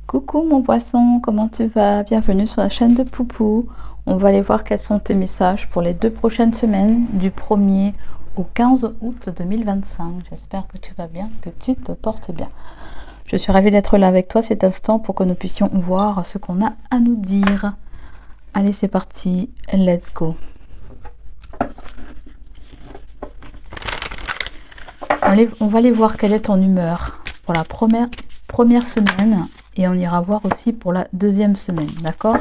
Coucou mon poisson, comment tu vas? Bienvenue sur la chaîne de Poupou. On va aller voir quels sont tes messages pour les 2 prochaines semaines, du 1er au 15 août 2025. J'espère que tu vas bien, que tu te portes bien. Je suis ravie d'être là avec toi cet instant pour que nous puissions voir ce qu'on a à nous dire. Allez, c'est parti, let's go. On va aller voir quelle est ton humeur pour la première semaine. Et on ira voir aussi pour la deuxième semaine, d'accord?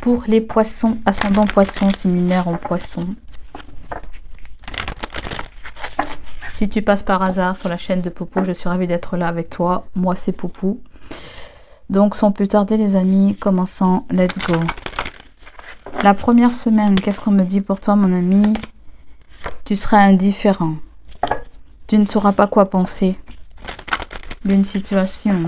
Pour les poissons, ascendant poisson, séminaire en poisson. Si tu passes par hasard sur la chaîne de Poupou, je suis ravie d'être là avec toi. Moi, c'est Poupou. Donc, sans plus tarder, les amis, commençons. Let's go. La première semaine, qu'est-ce qu'on me dit pour toi, mon ami? Tu seras indifférent. Tu ne sauras pas quoi penser d'une situation.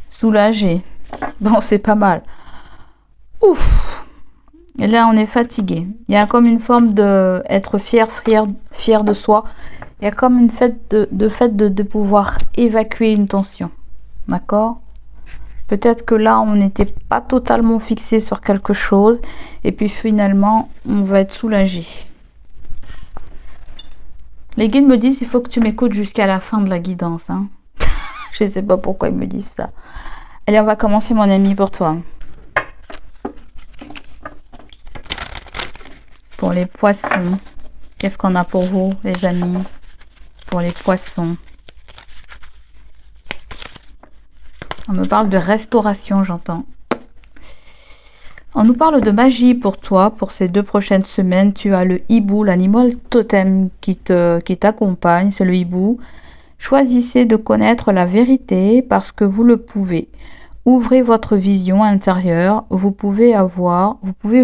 Soulagé. Bon, c'est pas mal. Ouf. Et là, on est fatigué. Il y a comme une forme de être fier de soi. Il y a comme une fait de pouvoir évacuer une tension. D'accord? Peut-être que là, on n'était pas totalement fixé sur quelque chose. Et puis finalement, on va être soulagé. Les guides me disent, il faut que tu m'écoutes jusqu'à la fin de la guidance. Hein. Je ne sais pas pourquoi ils me disent ça. Allez, on va commencer, mon ami, pour toi. Pour les poissons, qu'est-ce qu'on a pour vous, les amis? Pour les poissons. On me parle de restauration, j'entends. On nous parle de magie pour toi, pour ces 2 prochaines semaines. Tu as le hibou, l'animal totem qui t'accompagne, c'est le hibou. Choisissez de connaître la vérité parce que vous le pouvez. Ouvrez votre vision intérieure, vous pouvez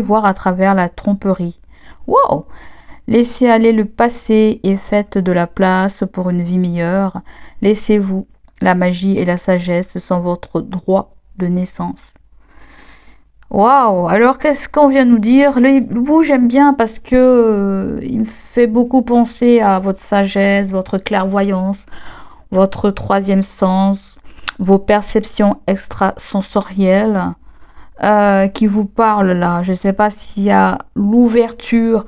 voir à travers la tromperie. Wow! Laissez aller le passé et faites de la place pour une vie meilleure. Laissez-vous. La magie et la sagesse sont votre droit de naissance. Waouh! Alors qu'est-ce qu'on vient nous dire? Le hibou, j'aime bien parce que il me fait beaucoup penser à votre sagesse, votre clairvoyance, votre 3e sens, vos perceptions extrasensorielles qui vous parlent là. Je ne sais pas s'il y a l'ouverture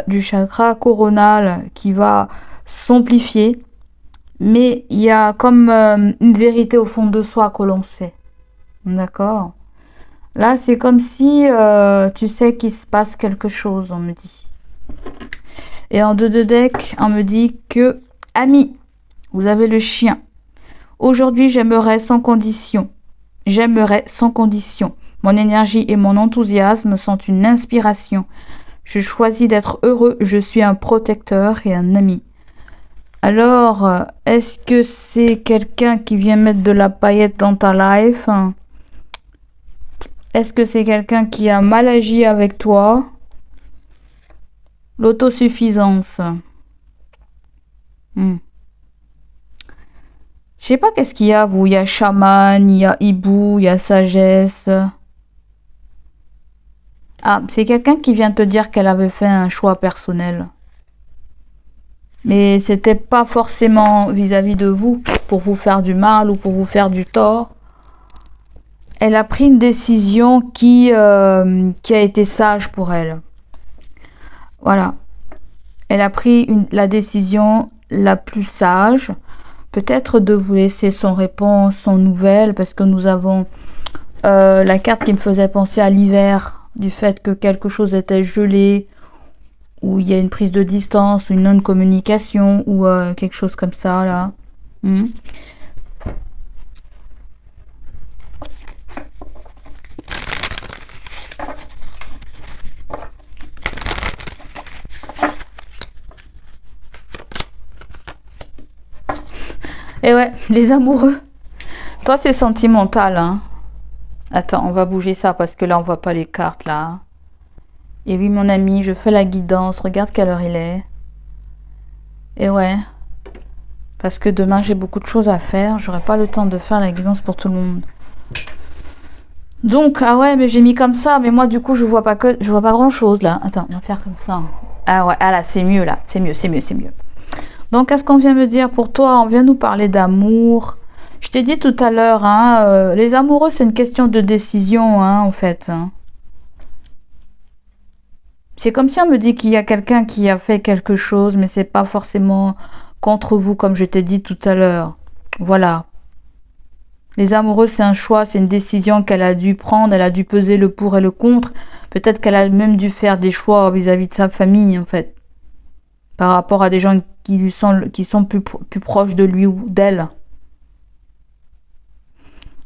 du chakra coronal qui va s'amplifier, mais il y a comme une vérité au fond de soi que l'on sait. D'accord? Là, c'est comme si tu sais qu'il se passe quelque chose, on me dit. Et en 2 de deck, on me dit que, ami, vous avez le chien. Aujourd'hui, j'aimerais sans condition. J'aimerais sans condition. Mon énergie et mon enthousiasme sont une inspiration. Je choisis d'être heureux. Je suis un protecteur et un ami. Alors, est-ce que c'est quelqu'un qui vient mettre de la paillette dans ta life? Est-ce que c'est quelqu'un qui a mal agi avec toi? L'autosuffisance. Je sais pas qu'est-ce qu'il y a, vous. Il y a chaman, il y a hibou, il y a sagesse. Ah, c'est quelqu'un qui vient te dire qu'elle avait fait un choix personnel. Mais c'était pas forcément vis-à-vis de vous, pour vous faire du mal ou pour vous faire du tort. Elle a pris une décision qui a été sage pour elle. Voilà. Elle a pris la décision la plus sage. Peut-être de vous laisser sans réponse, sans nouvelles, parce que nous avons la carte qui me faisait penser à l'hiver, du fait que quelque chose était gelé, ou il y a une prise de distance, ou une non-communication, ou quelque chose comme ça, là. Et ouais, les amoureux. Toi, c'est sentimental, hein. Attends, on va bouger ça parce que là, on voit pas les cartes, là. Et oui, mon ami, je fais la guidance. Regarde quelle heure il est. Et ouais. Parce que demain, j'ai beaucoup de choses à faire. J'aurai pas le temps de faire la guidance pour tout le monde. Donc, ah ouais, mais j'ai mis comme ça. Mais moi, du coup, je vois pas grand chose, là. Attends, on va faire comme ça. Ah ouais, ah là, c'est mieux là. C'est mieux, c'est mieux, c'est mieux. Donc, qu'est-ce qu'on vient me dire pour toi? On vient nous parler d'amour. Je t'ai dit tout à l'heure, hein, les amoureux, c'est une question de décision, hein, en fait. Hein. C'est comme si on me dit qu'il y a quelqu'un qui a fait quelque chose, mais c'est pas forcément contre vous, comme je t'ai dit tout à l'heure. Voilà. Les amoureux, c'est un choix, c'est une décision qu'elle a dû prendre, elle a dû peser le pour et le contre. Peut-être qu'elle a même dû faire des choix vis-à-vis de sa famille, en fait, par rapport à des gens qui sont plus proches de lui ou d'elle.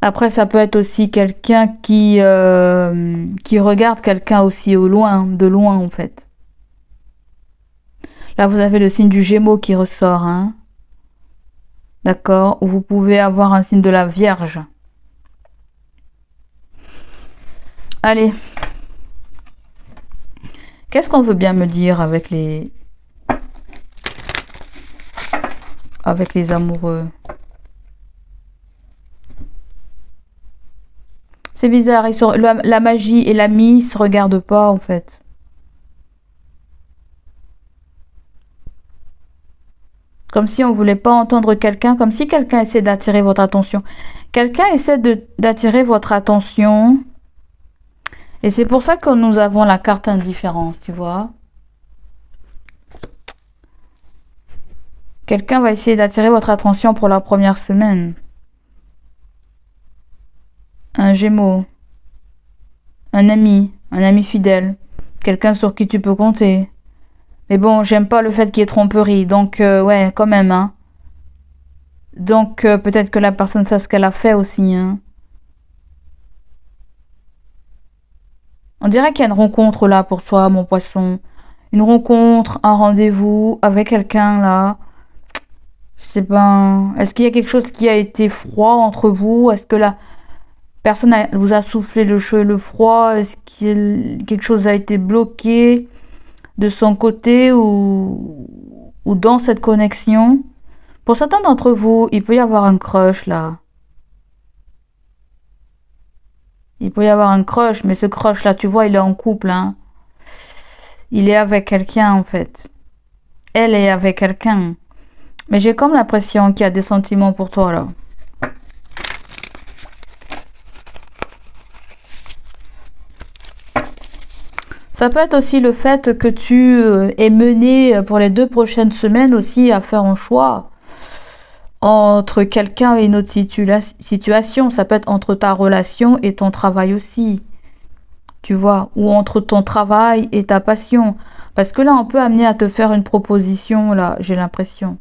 Après, ça peut être aussi quelqu'un qui regarde quelqu'un aussi au loin, de loin, en fait. Là, vous avez le signe du Gémeaux qui ressort, hein. D'accord? Ou vous pouvez avoir un signe de la Vierge. Allez. Qu'est-ce qu'on veut bien me dire avec les amoureux? C'est bizarre, la magie et l'ami se regardent pas en fait. Comme si on voulait pas entendre quelqu'un, comme si quelqu'un essaie d'attirer votre attention. Quelqu'un essaie d'attirer votre attention. Et c'est pour ça que nous avons la carte indifférence, tu vois. Quelqu'un va essayer d'attirer votre attention pour la première semaine. Un Gémeaux. Un ami fidèle. Quelqu'un sur qui tu peux compter. Mais bon, j'aime pas le fait qu'il y ait tromperie. Donc, ouais, quand même, hein. Donc, peut-être que la personne sait ce qu'elle a fait aussi, hein. On dirait qu'il y a une rencontre là pour toi, mon poisson. Une rencontre, un rendez-vous avec quelqu'un là. Je sais pas. Est-ce qu'il y a quelque chose qui a été froid entre vous? Est-ce que la personne vous a soufflé le chaud et le froid? Est-ce que quelque chose a été bloqué de son côté ou dans cette connexion? Pour certains d'entre vous, il peut y avoir un crush là. Il peut y avoir un crush, mais ce crush là, tu vois, il est en couple, hein. Il est avec quelqu'un en fait. Elle est avec quelqu'un. Mais j'ai comme l'impression qu'il y a des sentiments pour toi là. Ça peut être aussi le fait que tu es mené pour les 2 prochaines semaines aussi à faire un choix entre quelqu'un et une autre situation. Ça peut être entre ta relation et ton travail aussi. Tu vois, ou entre ton travail et ta passion. Parce que là, on peut amener à te faire une proposition, là, j'ai l'impression.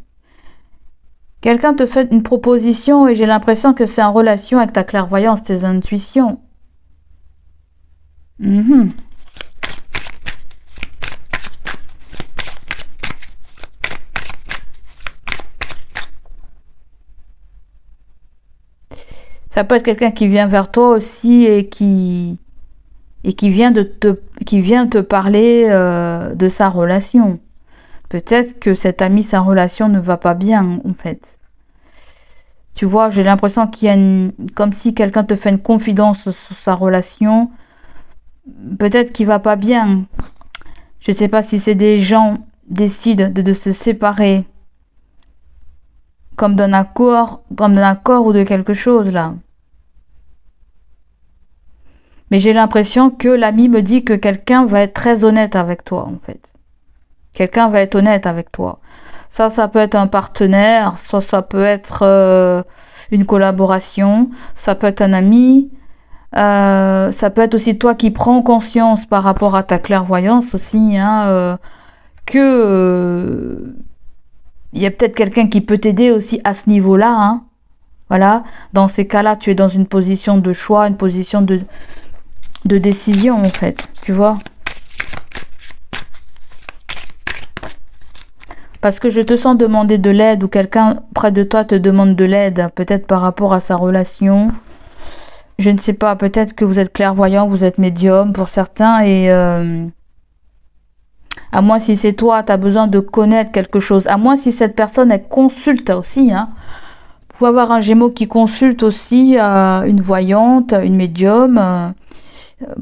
Quelqu'un te fait une proposition et j'ai l'impression que c'est en relation avec ta clairvoyance, tes intuitions. Mhm. Ça peut être quelqu'un qui vient vers toi aussi et qui vient te parler de sa relation. Peut-être que cet ami, sa relation ne va pas bien, en fait. Tu vois, j'ai l'impression qu'il y a comme si quelqu'un te fait une confidence sur sa relation. Peut-être qu'il va pas bien. Je ne sais pas si c'est des gens décident de se séparer comme d'un accord ou de quelque chose là. Mais j'ai l'impression que l'ami me dit que quelqu'un va être très honnête avec toi en fait. Quelqu'un va être honnête avec toi. Ça peut être un partenaire, soit ça peut être une collaboration, ça peut être un ami, ça peut être aussi toi qui prends conscience par rapport à ta clairvoyance aussi, hein, que il y a peut-être quelqu'un qui peut t'aider aussi à ce niveau-là, hein. Voilà. Dans ces cas-là, tu es dans une position de choix, une position de décision en fait, tu vois. Parce que je te sens demander de l'aide ou quelqu'un près de toi te demande de l'aide, peut-être par rapport à sa relation. Je ne sais pas, peut-être que vous êtes clairvoyant, vous êtes médium pour certains et à moins si c'est toi, tu as besoin de connaître quelque chose. À moins si cette personne, elle consulte aussi, hein. Vous pouvez avoir un Gémeaux qui consulte aussi une voyante, une médium,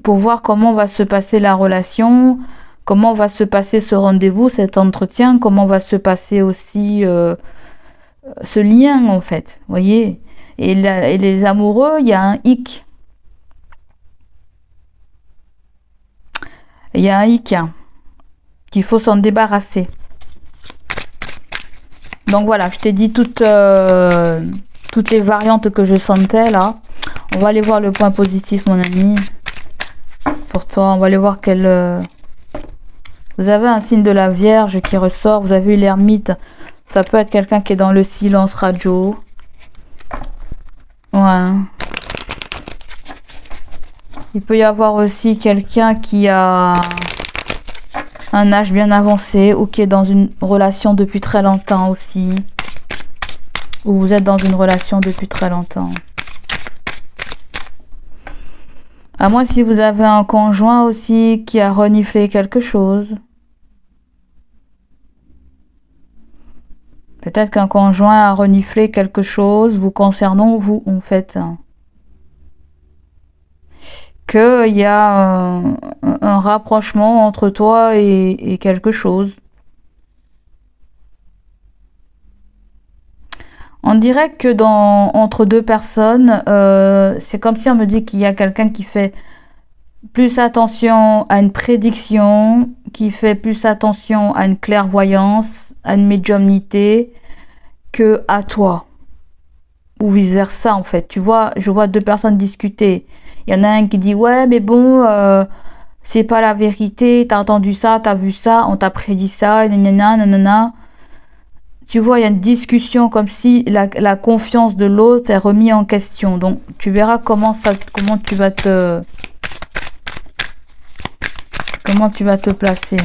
pour voir comment va se passer la relation. comment va se passer ce rendez-vous, cet entretien, comment va se passer aussi ce lien en fait, voyez. Et les amoureux, il y a un hic. Il y a un hic qu'il faut s'en débarrasser. Donc voilà, je t'ai dit toutes les variantes que je sentais là. On va aller voir le point positif, mon ami. Pour toi, on va aller voir quel... Vous avez un signe de la Vierge qui ressort. Vous avez eu l'ermite. Ça peut être quelqu'un qui est dans le silence radio. Ouais. Il peut y avoir aussi quelqu'un qui a un âge bien avancé ou qui est dans une relation depuis très longtemps aussi. Ou vous êtes dans une relation depuis très longtemps. À moins si vous avez un conjoint aussi qui a reniflé quelque chose. Peut-être qu'un conjoint a reniflé quelque chose vous concernant, vous, en fait. Qu'il y a un rapprochement entre toi et quelque chose. On dirait que entre deux personnes, c'est comme si on me dit qu'il y a quelqu'un qui fait plus attention à une prédiction, qui fait plus attention à une clairvoyance, à une médiumnité, que à toi. Ou vice versa en fait. Tu vois, je vois deux personnes discuter. Il y en a un qui dit ouais mais bon, c'est pas la vérité, t'as entendu ça, t'as vu ça, on t'a prédit ça, nanana, nanana. Tu vois, il y a une discussion comme si la confiance de l'autre est remise en question. Donc, tu verras comment tu vas te placer.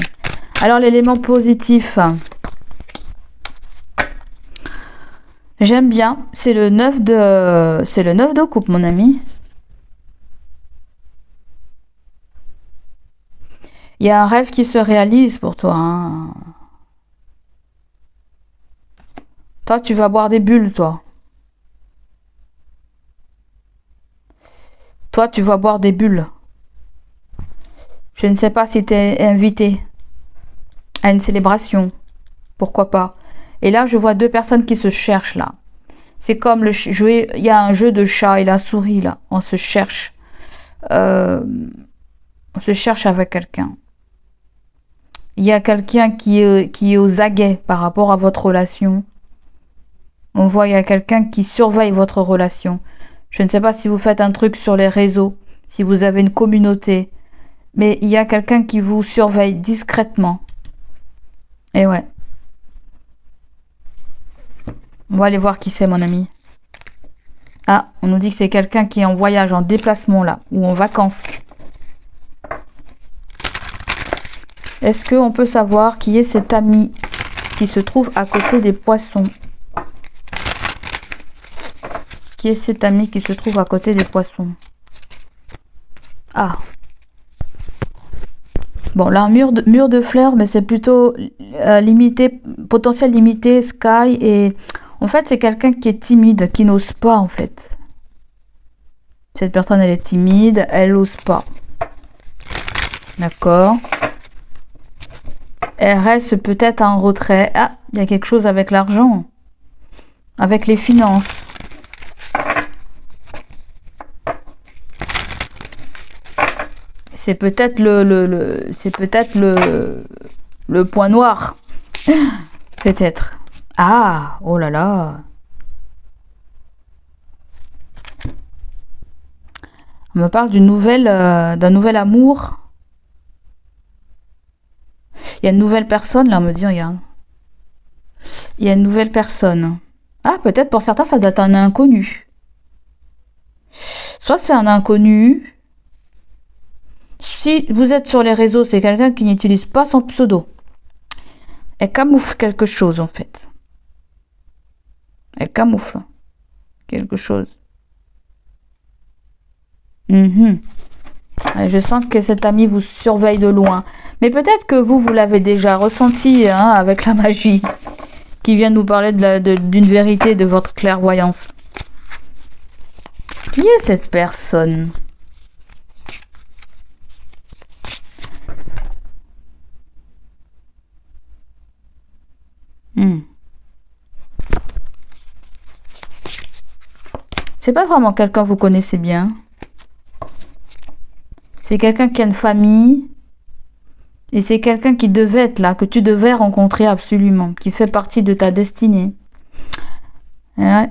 Alors, l'élément positif, j'aime bien. C'est le 9 de coupe, mon ami. Il y a un rêve qui se réalise pour toi, hein. Toi, tu vas boire des bulles, toi. Toi, tu vas boire des bulles. Je ne sais pas si tu es invité à une célébration. Pourquoi pas. Et là, je vois deux personnes qui se cherchent, là. C'est comme il y a un jeu de chat et la souris, là. On se cherche. On se cherche avec quelqu'un. Il y a quelqu'un qui est aux aguets par rapport à votre relation. On voit, il y a quelqu'un qui surveille votre relation. Je ne sais pas si vous faites un truc sur les réseaux, si vous avez une communauté, mais il y a quelqu'un qui vous surveille discrètement. Et ouais. On va aller voir qui c'est, mon ami. Ah, on nous dit que c'est quelqu'un qui est en voyage, en déplacement là, ou en vacances. Est-ce qu'on peut savoir qui est cet ami qui se trouve à côté des poissons? Qui est cet ami qui se trouve à côté des poissons? Ah. Bon, là, mur de fleurs, mais c'est plutôt limité, potentiel limité, sky. Et en fait, c'est quelqu'un qui est timide, qui n'ose pas, en fait. Cette personne, elle est timide, elle n'ose pas. D'accord. Elle reste peut-être en retrait. Ah, il y a quelque chose avec l'argent. Avec les finances. C'est peut-être le point noir. Peut-être. Ah, oh là là. On me parle d'un nouvel amour. Il y a une nouvelle personne, là, on me dit, regarde. Il y a une nouvelle personne. Ah, peut-être pour certains, ça doit être un inconnu. Soit c'est un inconnu. Si vous êtes sur les réseaux, c'est quelqu'un qui n'utilise pas son pseudo. Elle camoufle quelque chose, en fait. Elle camoufle quelque chose. Je sens que cet ami vous surveille de loin. Mais peut-être que vous l'avez déjà ressenti, hein, avec la magie qui vient nous parler d'une vérité de votre clairvoyance. Qui est cette personne? Hmm. C'est pas vraiment quelqu'un que vous connaissez bien. C'est quelqu'un qui a une famille. Et c'est quelqu'un qui devait être là, que tu devais rencontrer absolument, qui fait partie de ta destinée. Ouais.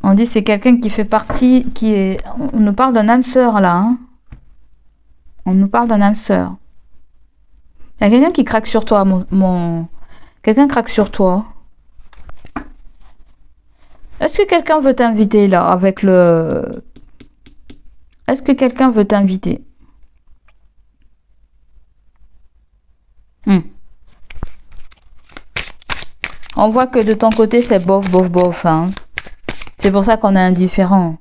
On dit c'est quelqu'un qui fait partie, qui est... On nous parle d'un âme sœur là. Hein. On nous parle d'un âme sœur. Il y a quelqu'un qui craque sur toi, Quelqu'un craque sur toi. Est-ce que quelqu'un veut t'inviter là avec le... Est-ce que quelqu'un veut t'inviter? Hmm. On voit que de ton côté c'est bof, bof, bof. Hein. C'est pour ça qu'on est indifférent.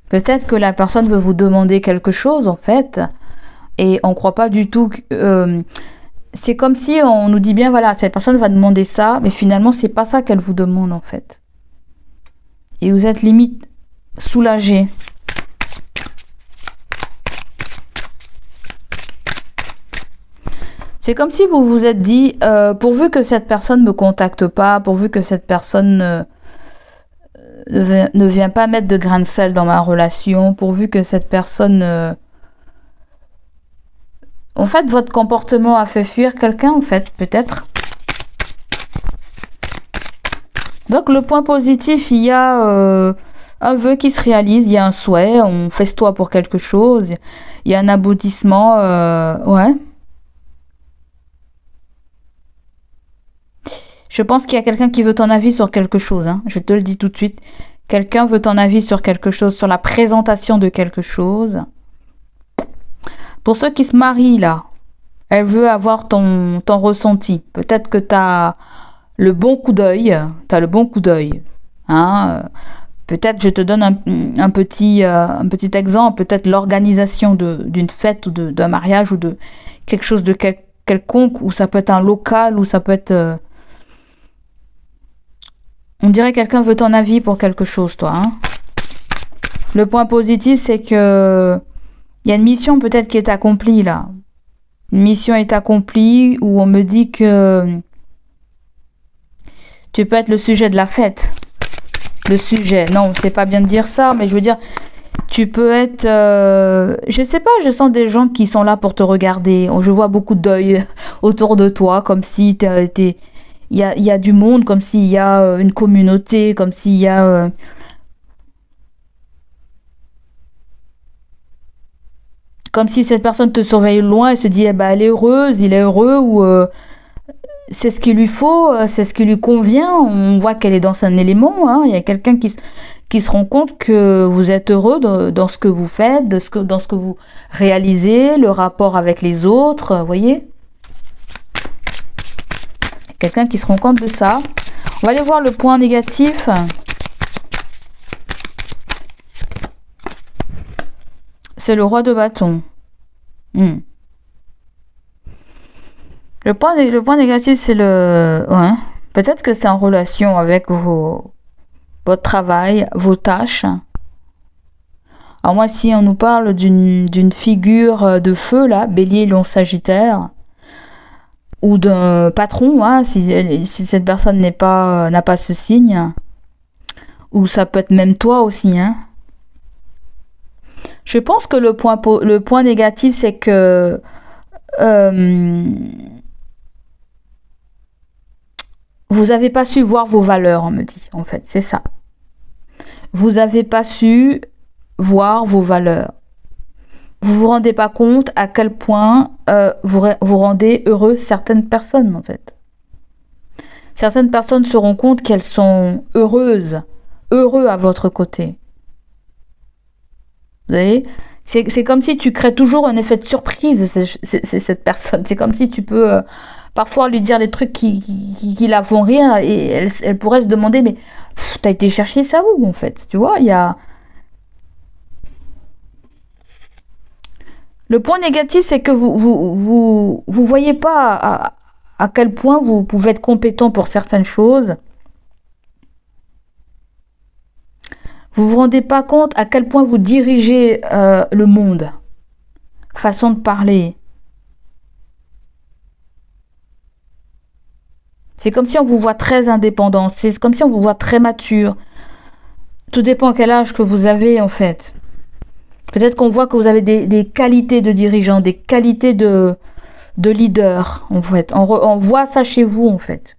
Peut-être que la personne veut vous demander quelque chose en fait. Et on ne croit pas du tout que... c'est comme si on nous dit bien, voilà, cette personne va demander ça, mais finalement, c'est pas ça qu'elle vous demande, en fait. Et vous êtes limite soulagé. C'est comme si vous vous êtes dit, pourvu que cette personne me contacte pas, pourvu que cette personne ne vient pas mettre de grain de sel dans ma relation, pourvu que cette personne... En fait, votre comportement a fait fuir quelqu'un, en fait, peut-être. Donc, le point positif, il y a un vœu qui se réalise, il y a un souhait, on festoie pour quelque chose, il y a un aboutissement, ouais. Je pense qu'il y a quelqu'un qui veut ton avis sur quelque chose, hein. Je te le dis tout de suite. Quelqu'un veut ton avis sur quelque chose, sur la présentation de quelque chose. Pour ceux qui se marient, là, elle veut avoir ton ressenti. Peut-être que tu as le bon coup d'œil. Hein. Peut-être, je te donne un petit exemple, peut-être l'organisation d'une fête ou d'un mariage ou de quelque chose de quelconque, ou ça peut être un local, ou ça peut être... on dirait quelqu'un veut ton avis pour quelque chose, toi. Hein. Le point positif, c'est que il y a une mission peut-être qui est accomplie là. Une mission est accomplie où on me dit que tu peux être le sujet de la fête. Le sujet, non, c'est pas bien de dire ça, mais je veux dire, tu peux être... je sais pas, je sens des gens qui sont là pour te regarder. Je vois beaucoup d'œil autour de toi, comme si il y a du monde, comme s'il y a une communauté, comme s'il y a... comme si cette personne te surveille loin et se dit, eh ben, elle est heureuse, il est heureux, ou c'est ce qu'il lui faut, c'est ce qui lui convient. On voit qu'elle est dans un élément. Hein. Il y a quelqu'un qui se rend compte que vous êtes heureux dans ce que vous faites, dans ce que vous réalisez, le rapport avec les autres, vous voyez. Quelqu'un qui se rend compte de ça. On va aller voir le point négatif. C'est le roi de bâton. Le point négatif, c'est le... Ouais. Peut-être que c'est en relation avec votre travail, vos tâches. Alors moi, si on nous parle d'une figure de feu, là, bélier, lion, sagittaire, ou d'un patron, hein, si cette personne n'a pas ce signe, ou ça peut être même toi aussi, hein. Je pense que le point négatif, c'est que vous n'avez pas su voir vos valeurs, on me dit, en fait, c'est ça. Vous n'avez pas su voir vos valeurs. Vous vous rendez pas compte à quel point vous rendez heureux certaines personnes, en fait. Certaines personnes se rendent compte qu'elles sont heureux à votre côté. Vous voyez, c'est comme si tu crées toujours un effet de surprise, c'est cette personne. C'est comme si tu peux parfois lui dire des trucs qui la font rire et elle pourrait se demander, mais t'as été chercher ça où, en fait? Tu vois, il y a... Le point négatif, c'est que vous voyez pas à quel point vous pouvez être compétent pour certaines choses. Vous vous rendez pas compte à quel point vous dirigez le monde. Façon de parler. C'est comme si on vous voit très indépendant. C'est comme si on vous voit très mature. Tout dépend à quel âge que vous avez en fait. Peut-être qu'on voit que vous avez des qualités de dirigeant, des qualités de leader en fait. On voit ça chez vous en fait.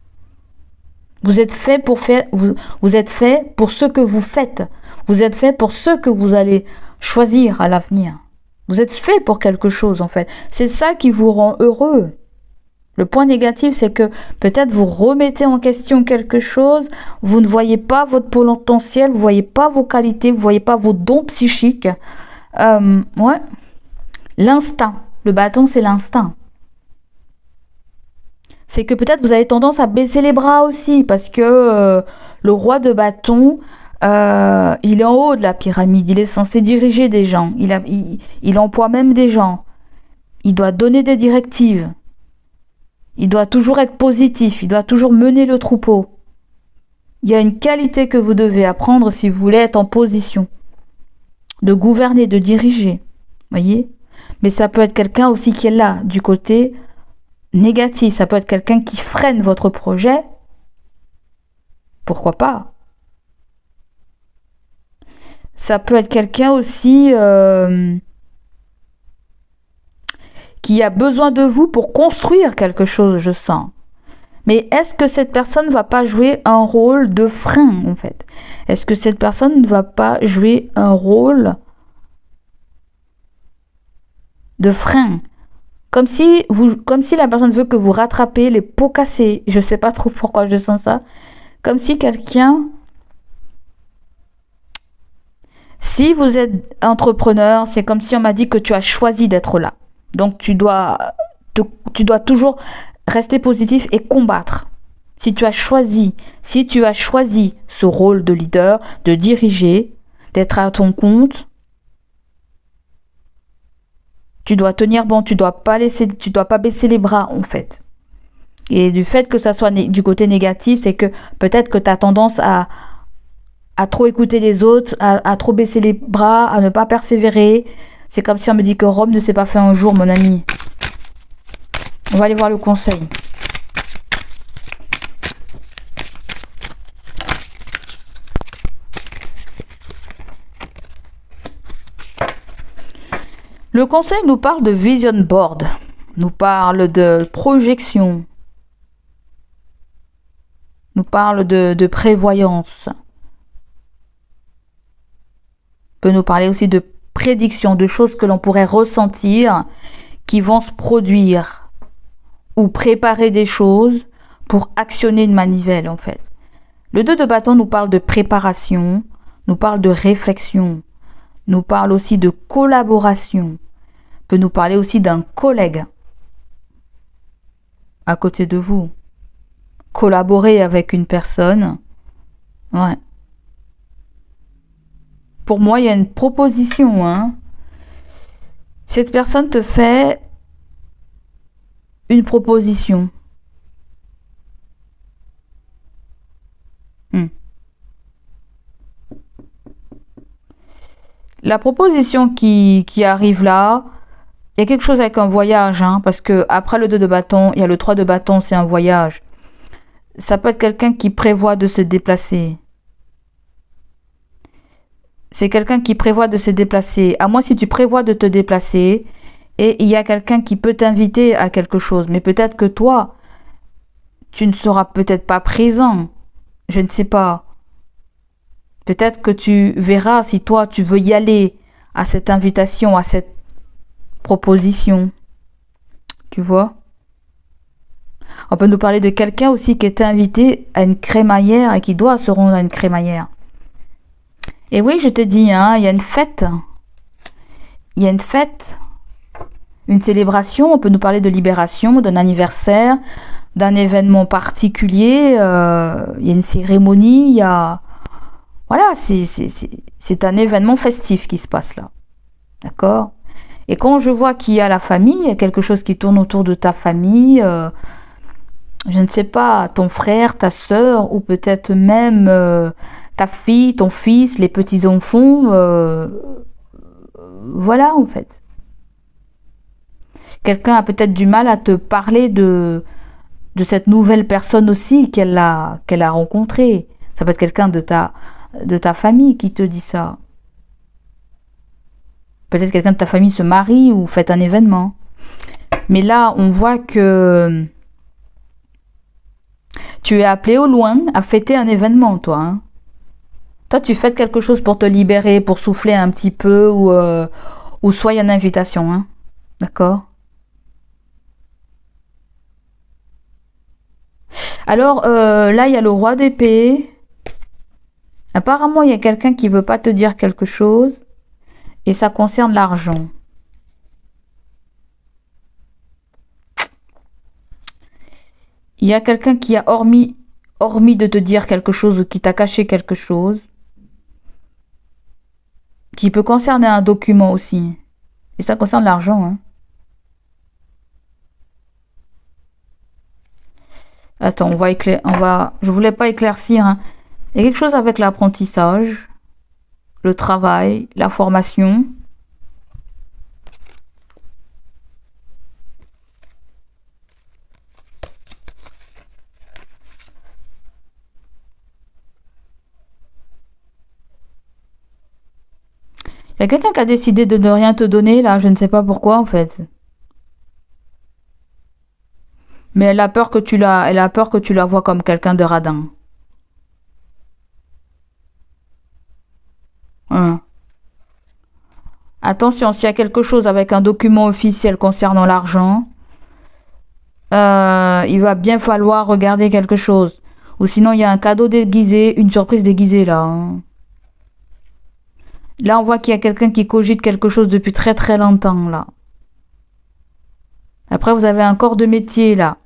Vous êtes fait pour faire, vous êtes fait pour ce que vous faites. Vous êtes fait pour ce que vous allez choisir à l'avenir. Vous êtes fait pour quelque chose en fait. C'est ça qui vous rend heureux. Le point négatif, c'est que peut-être vous remettez en question quelque chose, vous ne voyez pas votre potentiel, vous ne voyez pas vos qualités, vous ne voyez pas vos dons psychiques. Ouais. L'instinct. Le bâton, c'est l'instinct. C'est que peut-être vous avez tendance à baisser les bras aussi, parce que le roi de bâton, il est en haut de la pyramide, il est censé diriger des gens, il emploie même des gens, il doit donner des directives, il doit toujours être positif, il doit toujours mener le troupeau. Il y a une qualité que vous devez apprendre si vous voulez être en position de gouverner, de diriger, voyez. Mais ça peut être quelqu'un aussi qui est là, du côté négatif, ça peut être quelqu'un qui freine votre projet, pourquoi pas. Ça peut être quelqu'un aussi qui a besoin de vous pour construire quelque chose, je sens. Mais est-ce que cette personne ne va pas jouer un rôle de frein, en fait? Est-ce que cette personne ne va pas jouer un rôle de frein? Comme si la personne veut que vous rattrapez les pots cassés. Je ne sais pas trop pourquoi je sens ça. Comme si quelqu'un... Si vous êtes entrepreneur, c'est comme si on m'a dit que tu as choisi d'être là. Donc tu dois toujours rester positif et combattre. Si tu as choisi ce rôle de leader, de diriger, d'être à ton compte, tu dois tenir bon, tu dois pas baisser les bras en fait. Et du fait que ça soit du côté négatif, c'est que peut-être que tu as tendance à trop écouter les autres, à trop baisser les bras, à ne pas persévérer. C'est comme si on me dit que Rome ne s'est pas fait un jour, mon ami. On va aller voir le conseil. Le conseil nous parle de vision board, nous parle de projection, nous parle de prévoyance. Peut nous parler aussi de prédiction, de choses que l'on pourrait ressentir qui vont se produire ou préparer des choses pour actionner une manivelle en fait. Le 2 de bâton nous parle de préparation, nous parle de réflexion, nous parle aussi de collaboration, peut nous parler aussi d'un collègue à côté de vous. Collaborer avec une personne, ouais. Pour moi, il y a une proposition, hein. Cette personne te fait une proposition. La proposition qui arrive là, il y a quelque chose avec un voyage, hein, parce que après le 2 de bâton, il y a le 3 de bâton, c'est un voyage. Ça peut être quelqu'un qui prévoit de se déplacer. C'est quelqu'un qui prévoit de se déplacer. À moins si tu prévois de te déplacer et il y a quelqu'un qui peut t'inviter à quelque chose. Mais peut-être que toi, tu ne seras peut-être pas présent. Je ne sais pas. Peut-être que tu verras si toi, tu veux y aller à cette invitation, à cette proposition. Tu vois? On peut nous parler de quelqu'un aussi qui est invité à une crémaillère et qui doit se rendre à une crémaillère. Et oui, je te dis, hein, il y a une fête. Il y a une fête, une célébration. On peut nous parler de libération, d'un anniversaire, d'un événement particulier. Il y a une cérémonie, il y a... Voilà, c'est un événement festif qui se passe là. D'accord? Et quand je vois qu'il y a la famille, il y a quelque chose qui tourne autour de ta famille, je ne sais pas, ton frère, ta sœur, ou peut-être même ta fille, ton fils, les petits-enfants, voilà en fait. Quelqu'un a peut-être du mal à te parler de de cette nouvelle personne aussi qu'elle a rencontrée. Ça peut être quelqu'un de ta famille qui te dit ça. Peut-être quelqu'un de ta famille se marie ou fait un événement. Mais là, on voit que tu es appelé au loin à fêter un événement, toi. Hein. Toi, tu fêtes quelque chose pour te libérer, pour souffler un petit peu, ou soit il y a une invitation. Hein. D'accord? Alors, là, il y a le roi d'épée. Apparemment, il y a quelqu'un qui veut pas te dire quelque chose. Et ça concerne l'argent. Il y a quelqu'un qui a hormis de te dire quelque chose ou qui t'a caché quelque chose. Qui peut concerner un document aussi. Et ça concerne l'argent. Hein. Attends, je voulais pas éclaircir. Hein. Il y a quelque chose avec l'apprentissage, le travail, la formation. Il y a quelqu'un qui a décidé de ne rien te donner, là, je ne sais pas pourquoi, en fait. Mais elle a peur que tu la vois comme quelqu'un de radin. Hein. Attention, s'il y a quelque chose avec un document officiel concernant l'argent, il va bien falloir regarder quelque chose. Ou sinon, il y a un cadeau déguisé, une surprise déguisée, là. Hein. Là, on voit qu'il y a quelqu'un qui cogite quelque chose depuis très très longtemps, là. Après, vous avez un corps de métier, là.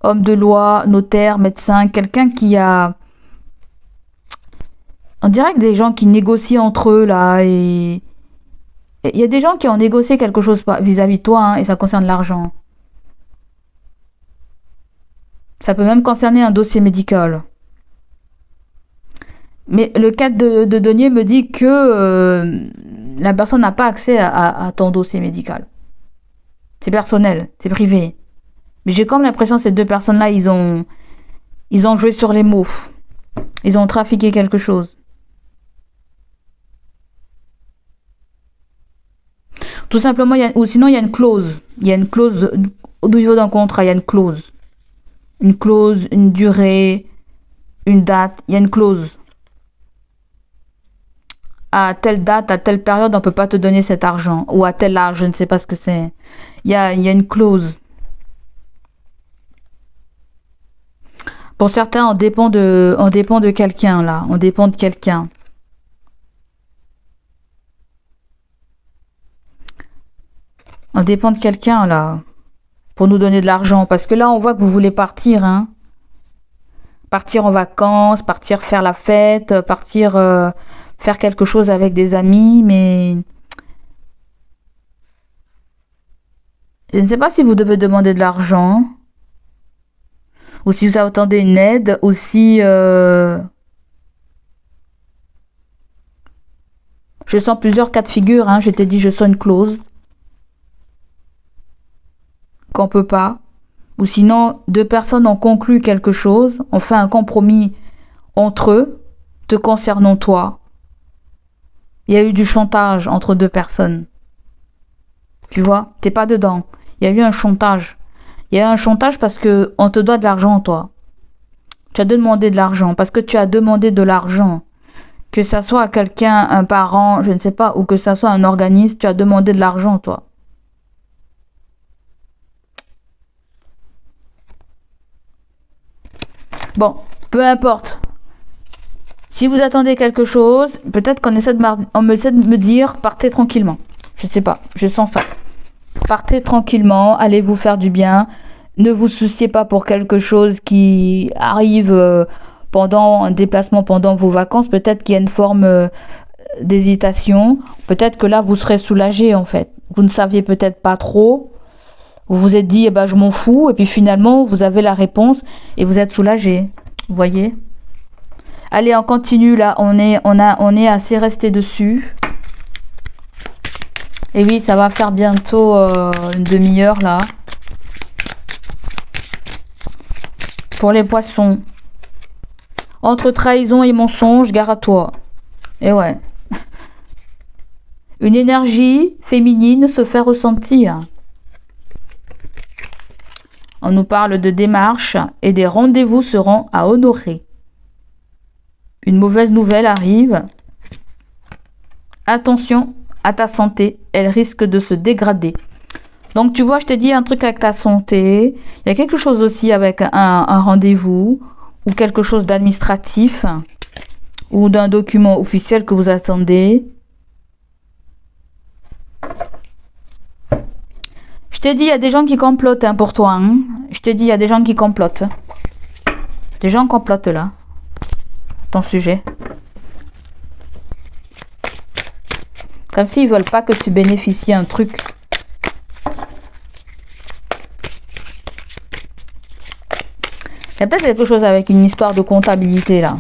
Homme de loi, notaire, médecin, quelqu'un qui a... On dirait que des gens qui négocient entre eux, là, et... Il y a des gens qui ont négocié quelque chose vis-à-vis de toi, hein, et ça concerne l'argent. Ça peut même concerner un dossier médical. Mais le cadre de denier me dit que la personne n'a pas accès à ton dossier médical. C'est personnel, c'est privé. Mais j'ai comme l'impression que ces deux personnes-là, ils ont joué sur les mots. Ils ont trafiqué quelque chose. Tout simplement, ou sinon il y a une clause. Il y a une clause au niveau d'un contrat, il y a une clause. Une clause, une durée, une date, il y a une clause. À telle date, à telle période, on ne peut pas te donner cet argent. Ou à tel âge, je ne sais pas ce que c'est. Il y a une clause. Pour certains, on dépend de quelqu'un, là. On dépend de quelqu'un. On dépend de quelqu'un, là. Pour nous donner de l'argent. Parce que là, on voit que vous voulez partir, hein. Partir en vacances, partir faire la fête, partir faire quelque chose avec des amis, mais... Je ne sais pas si vous devez demander de l'argent. Ou si vous attendez une aide, ou si... Je sens plusieurs cas de figure, hein. Je t'ai dit, je sens une clause. Qu'on peut pas. Ou sinon, deux personnes ont conclu quelque chose, ont fait un compromis entre eux, te concernant toi. Il y a eu du chantage entre deux personnes. Tu vois, t'es pas dedans. Il y a eu un chantage. Il y a eu un chantage parce que on te doit de l'argent, toi. Tu as demandé de l'argent parce que tu as demandé de l'argent. Que ça soit à quelqu'un, un parent, je ne sais pas, ou que ça soit un organisme, tu as demandé de l'argent, toi. Bon, peu importe. Si vous attendez quelque chose, peut-être qu'on essaie on essaie de me dire, partez tranquillement. Je sais pas, je sens ça. Partez tranquillement, allez vous faire du bien. Ne vous souciez pas pour quelque chose qui arrive pendant un déplacement, pendant vos vacances. Peut-être qu'il y a une forme d'hésitation. Peut-être que là, vous serez soulagé en fait. Vous ne saviez peut-être pas trop. Vous vous êtes dit, eh ben, je m'en fous. Et puis finalement, vous avez la réponse et vous êtes soulagé. Vous voyez ? Allez, on continue là. On est assez resté dessus. Et oui, ça va faire bientôt une demi-heure là. Pour les poissons. Entre trahison et mensonge, gare à toi. Et ouais. Une énergie féminine se fait ressentir. On nous parle de démarches et des rendez-vous seront à honorer. Une mauvaise nouvelle arrive. Attention à ta santé, elle risque de se dégrader. Donc tu vois, je t'ai dit un truc avec ta santé. Il y a quelque chose aussi avec un rendez-vous ou quelque chose d'administratif ou d'un document officiel que vous attendez. Je t'ai dit, il y a des gens qui complotent pour toi. Hein. Je t'ai dit, il y a des gens qui complotent. Des gens complotent là. Ton sujet. Comme s'ils veulent pas que tu bénéficies un truc. Il y a peut-être quelque chose avec une histoire de comptabilité là.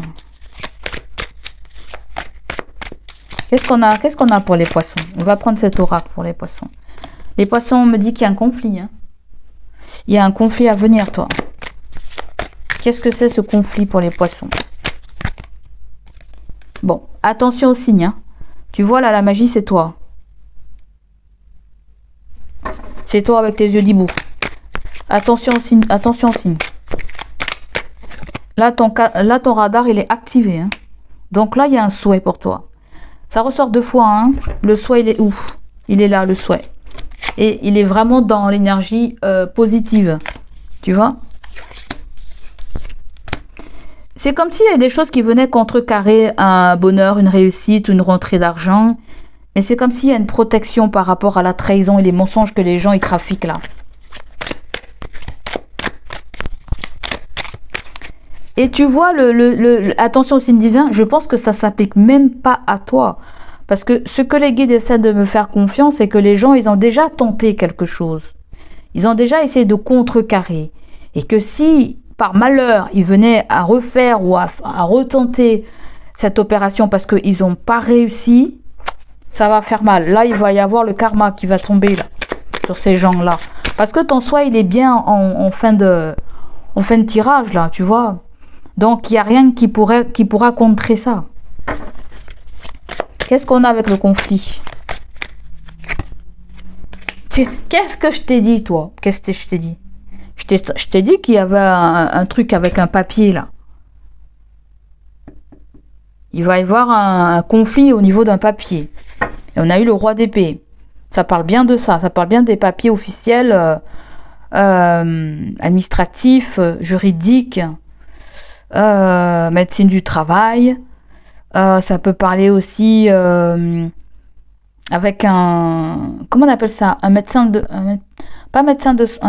Qu'est-ce qu'on a pour les poissons? On va prendre cet oracle pour les poissons. Les poissons, on me dit qu'il y a un conflit. Hein. Il y a un conflit à venir, toi. Qu'est-ce que c'est ce conflit pour les poissons? Bon, attention aux signes. Hein. Tu vois là, la magie, c'est toi. C'est toi avec tes yeux d'hibou. Attention aux signes. Attention aux signes. Là, ton radar, il est activé. Hein. Donc là, il y a un souhait pour toi. Ça ressort 2 fois. Hein. Le souhait, il est ouf. Il est là, le souhait. Et il est vraiment dans l'énergie positive. Tu vois? C'est comme s'il y avait des choses qui venaient contrecarrer un bonheur, une réussite, une rentrée d'argent. Mais c'est comme s'il y a une protection par rapport à la trahison et les mensonges que les gens y trafiquent là. Et tu vois, attention au signe divin, je pense que ça s'applique même pas à toi. Parce que ce que les guides essaient de me faire confiance, c'est que les gens, ils ont déjà tenté quelque chose. Ils ont déjà essayé de contrecarrer. Et que si, par malheur, ils venaient à refaire ou à retenter cette opération parce qu'ils n'ont pas réussi, ça va faire mal. Là, il va y avoir le karma qui va tomber là, sur ces gens-là. Parce que ton soi, il est bien en fin de tirage, là, tu vois. Donc, il n'y a rien qui pourra contrer ça. Qu'est-ce qu'on a avec le conflit? Qu'est-ce que je t'ai dit, toi? Qu'est-ce que je t'ai dit? Je t'ai dit qu'il y avait un truc avec un papier, là. Il va y avoir un conflit au niveau d'un papier. Et on a eu le roi d'épée. Ça parle bien de ça. Ça parle bien des papiers officiels, administratifs, juridiques, médecine du travail. Ça peut parler aussi avec un... Comment on appelle ça? Un médecin de... un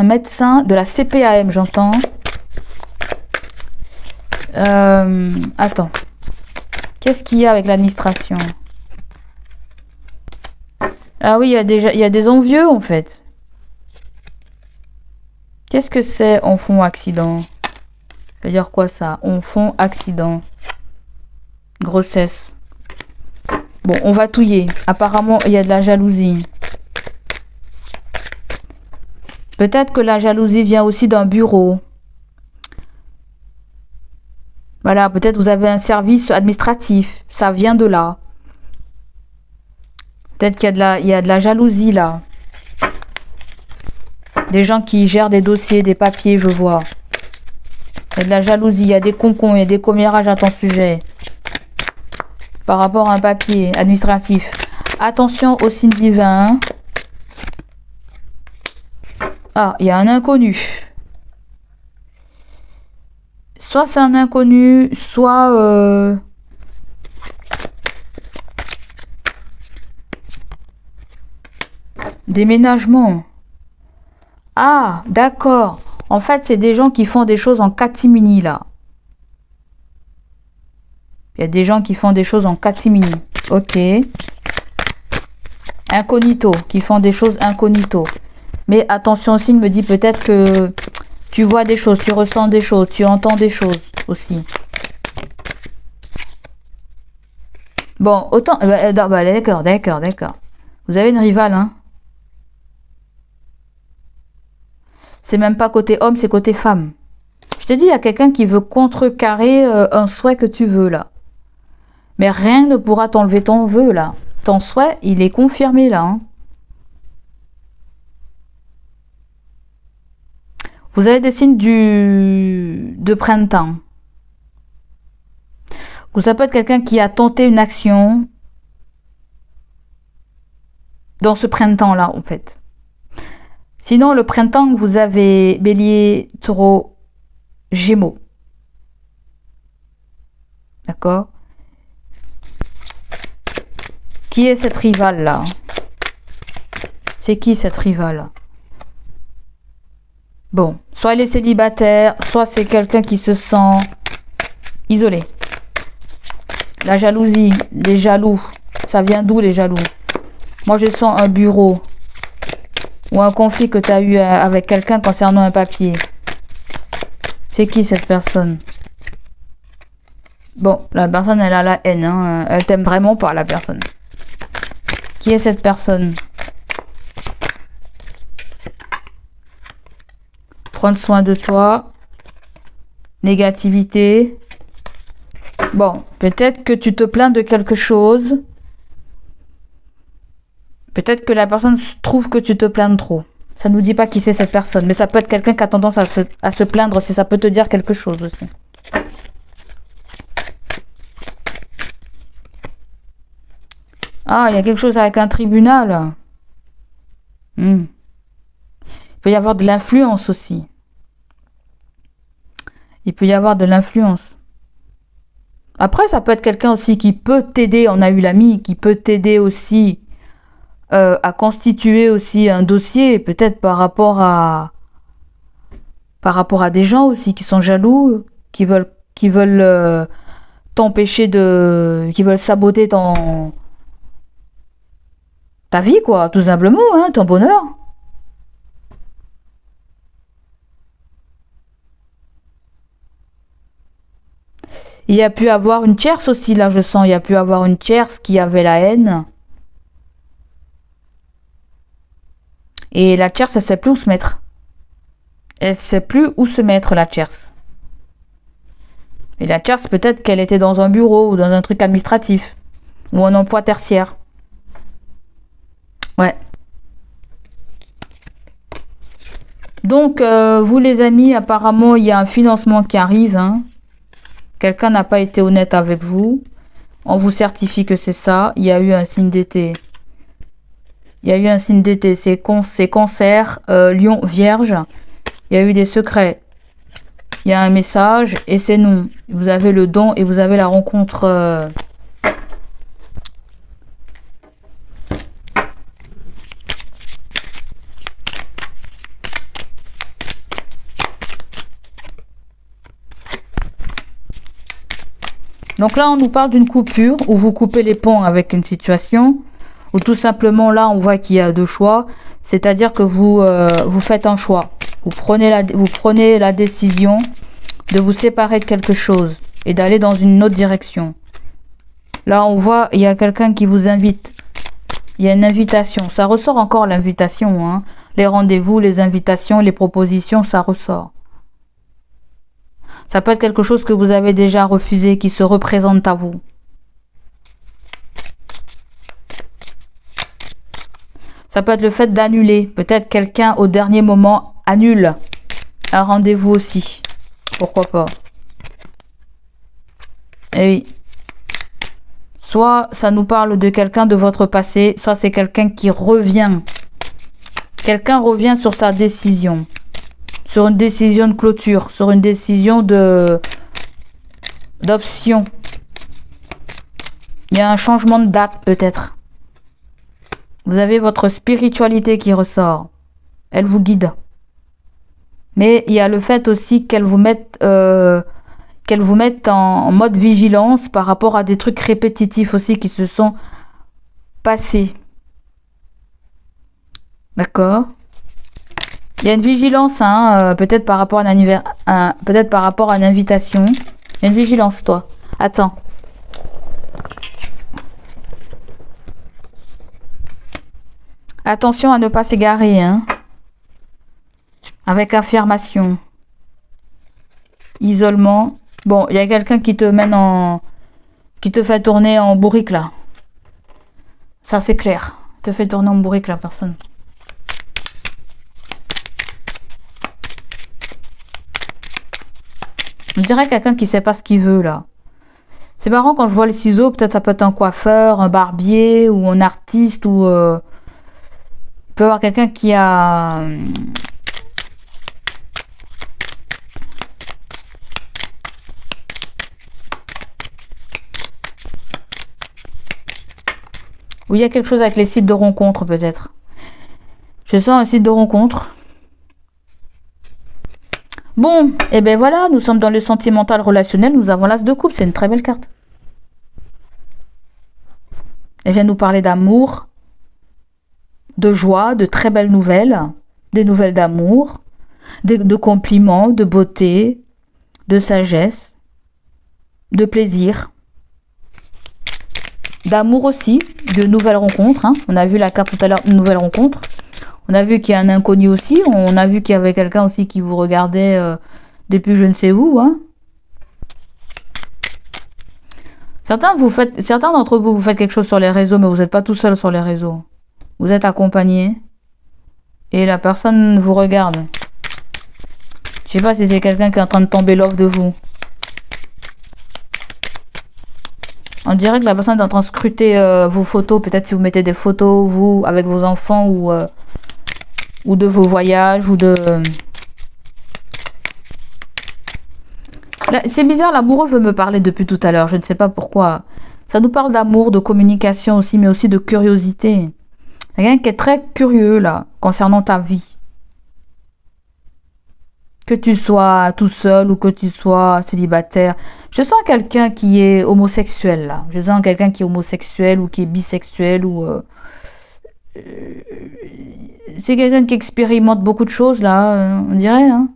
médecin de la CPAM, j'entends. Attends. Qu'est-ce qu'il y a avec l'administration? Ah oui, il y a des envieux, en fait. Qu'est-ce que c'est en fond accident? Ça veut dire quoi, ça? En fond accident. Grossesse. Bon, on va touiller. Apparemment, il y a de la jalousie. Peut-être que la jalousie vient aussi d'un bureau. Voilà, peut-être vous avez un service administratif. Ça vient de là. Peut-être qu'il y a de la jalousie là. Des gens qui gèrent des dossiers, des papiers, je vois. Il y a de la jalousie, il y a des concons, il y a des commérages à ton sujet. Par rapport à un papier administratif. Attention aux signes divins. Ah, il y a un inconnu. Soit c'est un inconnu, soit... déménagement. Ah, d'accord. En fait, c'est des gens qui font des choses en catimini, là. Il y a des gens qui font des choses en catimini. Ok. Incognito, qui font des choses incognito. Mais attention aussi, il me dit peut-être que tu vois des choses, tu ressens des choses, tu entends des choses aussi. Bon, autant... d'accord, d'accord, d'accord. Vous avez une rivale, hein? C'est même pas côté homme, c'est côté femme. Je te dis, il y a quelqu'un qui veut contrecarrer un souhait que tu veux là. Mais rien ne pourra t'enlever ton vœu là. Ton souhait, il est confirmé là. Hein. Vous avez des signes de printemps. Ou ça peut être quelqu'un qui a tenté une action dans ce printemps-là, en fait. Sinon, le printemps, vous avez Bélier, Taureau, Gémeaux. D'accord? Qui est cette rivale-là? C'est qui cette rivale? Bon, soit elle est célibataire, soit c'est quelqu'un qui se sent isolé. La jalousie, les jaloux. Ça vient d'où les jaloux? Moi, je sens un bureau ou un conflit que tu as eu avec quelqu'un concernant un papier. C'est qui cette personne? Bon, la personne, elle a la haine. Hein. Elle t'aime vraiment pas, la personne. Qui est cette personne? Prendre soin de toi. Négativité. Bon, peut-être que tu te plains de quelque chose. Peut-être que la personne trouve que tu te plains trop. Ça ne nous dit pas qui c'est cette personne. Mais ça peut être quelqu'un qui a tendance à se plaindre si ça peut te dire quelque chose aussi. Ah, il y a quelque chose avec un tribunal. Il peut y avoir de l'influence aussi. Il peut y avoir de l'influence. Après, ça peut être quelqu'un aussi qui peut t'aider. On a eu l'ami qui peut t'aider aussi à constituer aussi un dossier, peut-être par rapport à des gens aussi qui sont jaloux, qui veulent t'empêcher qui veulent saboter ta vie, quoi, tout simplement, hein, ton bonheur. Il y a pu avoir une tierce aussi, là, je sens. Il y a pu avoir une tierce qui avait la haine. Et la tierce, elle sait plus où se mettre. Elle sait plus où se mettre, la tierce. Et la tierce, peut-être qu'elle était dans un bureau ou dans un truc administratif. Ou un emploi tertiaire. Ouais. Donc, vous les amis, apparemment, il y a un financement qui arrive. Hein. Quelqu'un n'a pas été honnête avec vous. On vous certifie que c'est ça. Il y a eu un signe d'été. Il y a eu un signe d'été. C'est Cancer, Lion, Vierge. Il y a eu des secrets. Il y a un message et c'est non. Vous avez le don et vous avez la rencontre. Donc là, on nous parle d'une coupure où vous coupez les ponts avec une situation. Ou tout simplement, là, on voit qu'il y a deux choix. C'est-à-dire que vous faites un choix. Vous prenez la décision de vous séparer de quelque chose et d'aller dans une autre direction. Là, on voit, il y a quelqu'un qui vous invite. Il y a une invitation. Ça ressort encore l'invitation. Hein. Les rendez-vous, les invitations, les propositions, ça ressort. Ça peut être quelque chose que vous avez déjà refusé, qui se représente à vous. Ça peut être le fait d'annuler. Peut-être quelqu'un au dernier moment annule un rendez-vous aussi. Pourquoi pas? Eh oui. Soit ça nous parle de quelqu'un de votre passé, soit c'est quelqu'un qui revient. Quelqu'un revient sur sa décision. Sur une décision de clôture, sur une décision d'option. Il y a un changement de date peut-être. Vous avez votre spiritualité qui ressort. Elle vous guide. Mais il y a le fait aussi qu'elle vous mette en mode vigilance par rapport à des trucs répétitifs aussi qui se sont passés. D'accord? Il y a une vigilance, hein, peut-être par rapport à peut-être par rapport à une invitation. Il y a une vigilance, toi. Attends. Attention à ne pas s'égarer, hein. Avec affirmation. isolement. Bon, il y a quelqu'un qui te mène en... qui te fait tourner en bourrique, là. Ça, c'est clair. Te fait tourner en bourrique, la personne. On dirait quelqu'un qui sait pas ce qu'il veut, là. C'est marrant quand je vois les ciseaux, peut-être ça peut être un coiffeur, un barbier ou un artiste ou il peut y avoir quelqu'un qui a ou il y a quelque chose avec les sites de rencontres peut-être. Je sens un site de rencontre. Bon, et ben voilà, nous sommes dans le sentimental relationnel, nous avons l'as de coupe, c'est une très belle carte. Elle vient nous parler d'amour, de joie, de très belles nouvelles, des nouvelles d'amour, de compliments, de beauté, de sagesse, de plaisir, d'amour aussi, de nouvelles rencontres. Hein. On a vu la carte tout à l'heure, de nouvelles rencontres. On a vu qu'il y a un inconnu aussi. On a vu qu'il y avait quelqu'un aussi qui vous regardait depuis je ne sais où. Hein. Certains d'entre vous, vous faites quelque chose sur les réseaux, mais vous n'êtes pas tout seul sur les réseaux. Vous êtes accompagné et la personne vous regarde. Je sais pas si c'est quelqu'un qui est en train de tomber l'offre de vous. On dirait que la personne est en train de scruter vos photos. Peut-être si vous mettez des photos, vous, avec vos enfants ou de vos voyages ou de... Là, c'est bizarre, l'amoureux veut me parler depuis tout à l'heure. Je ne sais pas pourquoi. Ça nous parle d'amour, de communication aussi, mais aussi de curiosité. Quelqu'un qui est très curieux, là, concernant ta vie. Que tu sois tout seul ou que tu sois célibataire. Je sens quelqu'un qui est homosexuel, là. Je sens quelqu'un qui est homosexuel ou qui est bisexuel ou... c'est quelqu'un qui expérimente beaucoup de choses, là, on dirait, hein.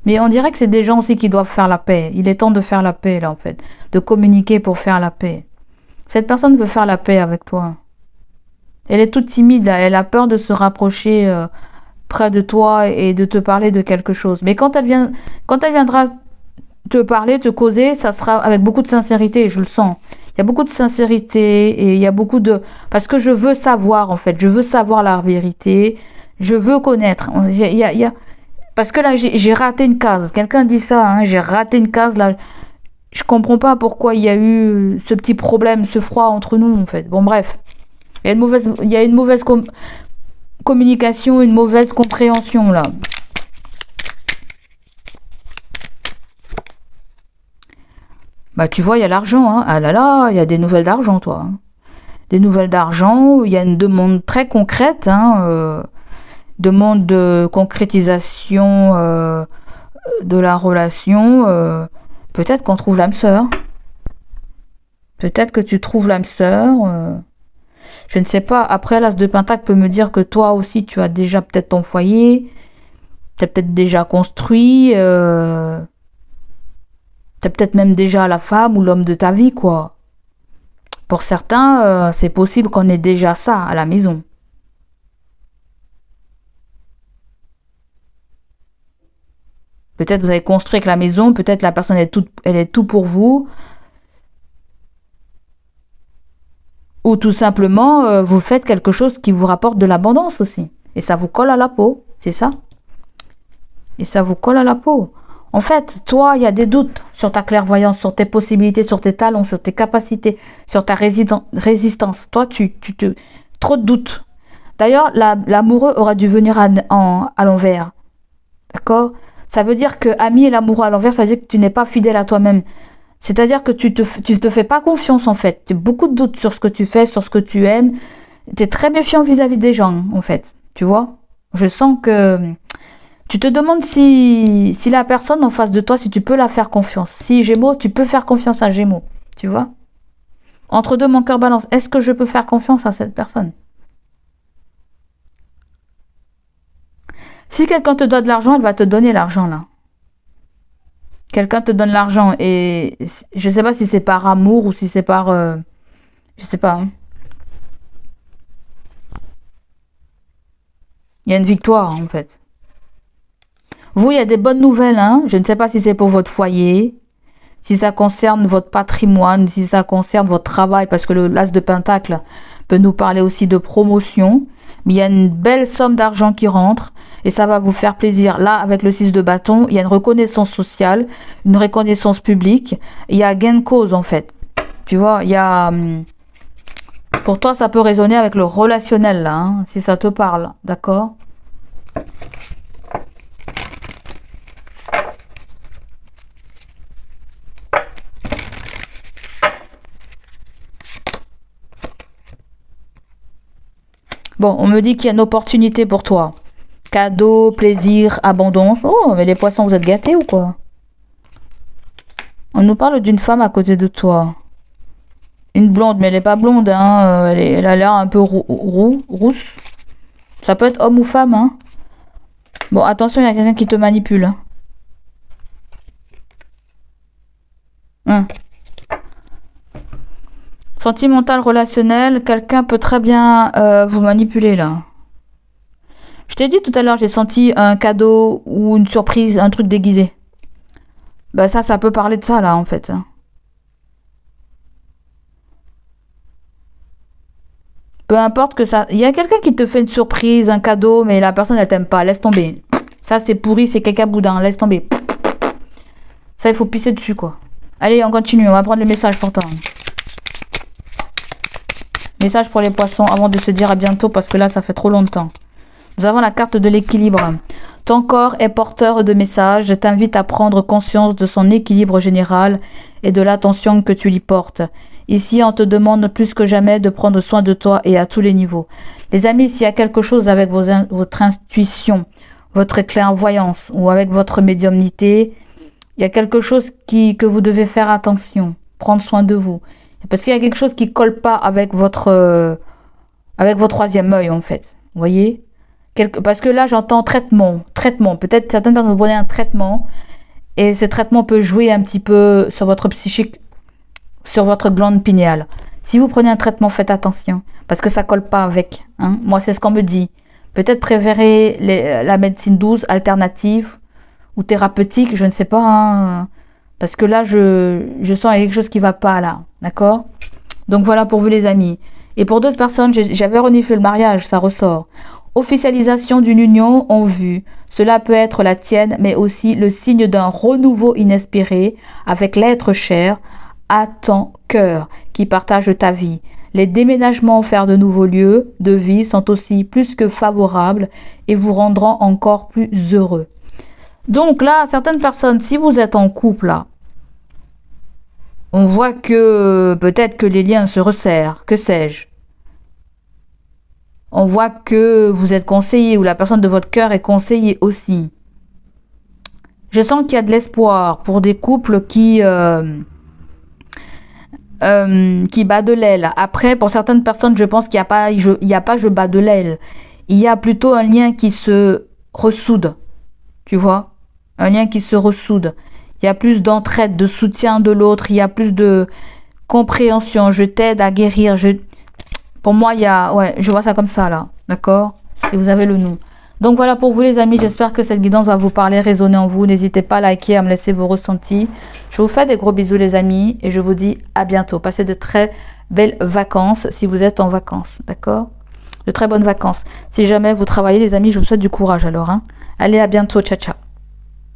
Mais on dirait que c'est des gens aussi qui doivent faire la paix. Il est temps de faire la paix, là, en fait. De communiquer pour faire la paix. Cette personne veut faire la paix avec toi. Elle est toute timide, là. Elle a peur de se rapprocher près de toi et de te parler de quelque chose. Mais quand elle viendra te parler, te causer, ça sera avec beaucoup de sincérité, je le sens. Il y a beaucoup de sincérité et il y a beaucoup de... Parce que je veux savoir, en fait. Je veux savoir la vérité. Je veux connaître. Parce que là, j'ai raté une case. Quelqu'un dit ça, hein, j'ai raté une case, là. Je comprends pas pourquoi il y a eu ce petit problème, ce froid entre nous, en fait. Bon, bref. Il y a une mauvaise communication, une mauvaise compréhension, là. Bah, tu vois, il y a l'argent, hein. Ah là là, il y a des nouvelles d'argent, toi. Hein. Des nouvelles d'argent, il y a une demande très concrète, hein, demande de concrétisation de la relation. Peut-être qu'on trouve l'âme sœur. Peut-être que tu trouves l'âme sœur. Je ne sais pas. Après, l'as de Pentacle peut me dire que toi aussi, tu as déjà peut-être ton foyer. Tu as peut-être déjà construit. Tu as peut-être même déjà la femme ou l'homme de ta vie, quoi. Pour certains, c'est possible qu'on ait déjà ça à la maison. Peut-être vous avez construit avec la maison, peut-être la personne elle est tout pour vous. Ou tout simplement, vous faites quelque chose qui vous rapporte de l'abondance aussi. Et ça vous colle à la peau, c'est ça? Et ça vous colle à la peau. En fait, toi, il y a des doutes sur ta clairvoyance, sur tes possibilités, sur tes talents, sur tes capacités, sur ta résistance. Toi, trop de doutes. D'ailleurs, l'amoureux aurait dû venir à l'envers. D'accord? Ça veut dire que ami et l'amoureux à l'envers, ça veut dire que tu n'es pas fidèle à toi-même. C'est-à-dire que tu te fais pas confiance, en fait. Tu as beaucoup de doutes sur ce que tu fais, sur ce que tu aimes. Tu es très méfiant vis-à-vis des gens, en fait. Tu vois? Je sens que tu te demandes si la personne en face de toi, si tu peux la faire confiance. Si Gémeaux, tu peux faire confiance à Gémeaux. Tu vois? Entre deux, mon cœur balance. Est-ce que je peux faire confiance à cette personne? Si quelqu'un te doit de l'argent, elle va te donner l'argent, là. Quelqu'un te donne l'argent et je sais pas si c'est par amour ou si c'est par... je sais pas. Hein. Il y a une victoire, en fait. Vous, il y a des bonnes nouvelles, hein. Je ne sais pas si c'est pour votre foyer, si ça concerne votre patrimoine, si ça concerne votre travail, parce que le l'as de Pentacle peut nous parler aussi de promotion. Mais il y a une belle somme d'argent qui rentre et ça va vous faire plaisir. Là, avec le 6 de bâton, il y a une reconnaissance sociale, une reconnaissance publique. Il y a gain de cause, en fait. Tu vois, il y a... Pour toi, ça peut résonner avec le relationnel, là, hein, si ça te parle. D'accord? Bon, on me dit qu'il y a une opportunité pour toi. Cadeau, plaisir, abondance. Oh, mais les poissons, vous êtes gâtés ou quoi? On nous parle d'une femme à côté de toi. Une blonde, mais elle est pas blonde, hein. Elle a l'air un peu rousse. Ça peut être homme ou femme, hein. Bon, attention, il y a quelqu'un qui te manipule. Hein. Sentimental, relationnel, quelqu'un peut très bien vous manipuler, là. Je t'ai dit tout à l'heure, j'ai senti un cadeau ou une surprise, un truc déguisé. Bah ça peut parler de ça, là, en fait. Peu importe que ça... Il y a quelqu'un qui te fait une surprise, un cadeau, mais la personne, elle t'aime pas. Laisse tomber. Ça, c'est pourri, c'est caca boudin. Laisse tomber. Ça, il faut pisser dessus, quoi. Allez, on continue. On va prendre le message pour toi. Message pour les poissons avant de se dire à bientôt, parce que là, ça fait trop longtemps. Nous avons la carte de l'équilibre. Ton corps est porteur de messages. Je t'invite à prendre conscience de son équilibre général et de l'attention que tu lui portes. Ici, on te demande plus que jamais de prendre soin de toi et à tous les niveaux. Les amis, s'il y a quelque chose avec votre intuition, votre clairvoyance ou avec votre médiumnité, il y a quelque chose que vous devez faire attention, prendre soin de vous. Parce qu'il y a quelque chose qui colle pas avec votre troisième œil, en fait. Vous voyez? Parce que là, j'entends traitement. Peut-être certaines personnes vous prenez un traitement et ce traitement peut jouer un petit peu sur votre psychique, sur votre glande pinéale. Si vous prenez un traitement, faites attention parce que ça colle pas avec. Hein. Moi, c'est ce qu'on me dit. Peut-être préférer la médecine douce, alternative ou thérapeutique, je ne sais pas. Hein, parce que là, je sens quelque chose qui va pas là. D'accord? Donc voilà pour vous les amis. Et pour d'autres personnes, j'avais reniflé le mariage, ça ressort. Officialisation d'une union en vue. Cela peut être la tienne, mais aussi le signe d'un renouveau inespéré avec l'être cher à ton cœur qui partage ta vie. Les déménagements vers de nouveaux lieux de vie sont aussi plus que favorables et vous rendront encore plus heureux. Donc là, certaines personnes, si vous êtes en couple, là, on voit que peut-être que les liens se resserrent, que sais-je. On voit que vous êtes conseillé ou la personne de votre cœur est conseillée aussi. Je sens qu'il y a de l'espoir pour des couples qui battent de l'aile. Après, pour certaines personnes, je pense qu'il n'y a pas je bats de l'aile. Il y a plutôt un lien qui se ressoude. Tu vois? Un lien qui se ressoude. Il y a plus d'entraide, de soutien de l'autre. Il y a plus de compréhension. Je t'aide à guérir. Pour moi, je vois ça comme ça, là. D'accord? Et vous avez le nous. Donc voilà pour vous, les amis. J'espère que cette guidance va vous parler, résonner en vous. N'hésitez pas à liker, à me laisser vos ressentis. Je vous fais des gros bisous, les amis. Et je vous dis à bientôt. Passez de très belles vacances si vous êtes en vacances. D'accord? De très bonnes vacances. Si jamais vous travaillez, les amis, je vous souhaite du courage alors. Hein. Allez, à bientôt. Ciao, ciao.